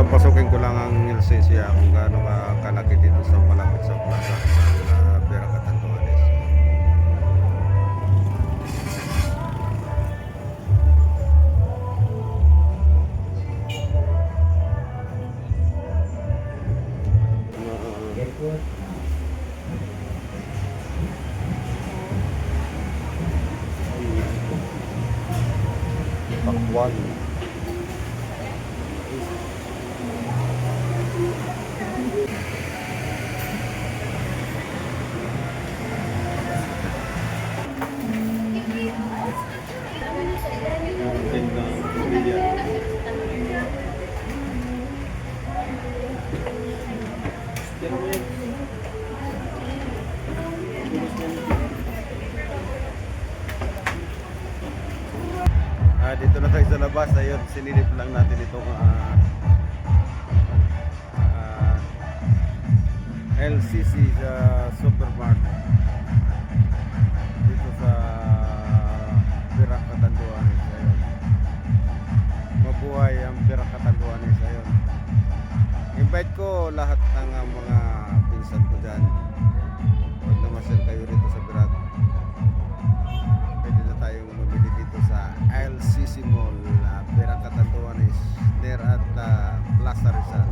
papasukin ko lang ang LCC kung gaano kalaki dito sa malapit sa Plaza sa Vera Catanduanes. Pakwan. Dito na tayo sa labas. Ayun, sinilip lang natin itong LCC sa supermarket dito sa Vera Catanduanes. Ayun, mabuhay ang Vera Catanduanes. Ayun, invite ko lahat ng mga pinsan ko dyan. Huwag na masyal kayo rito sa Vera. Pwede na tayong mamili dito sa LCC Mall, Vera Catanduanes, near at Plaza Rizal.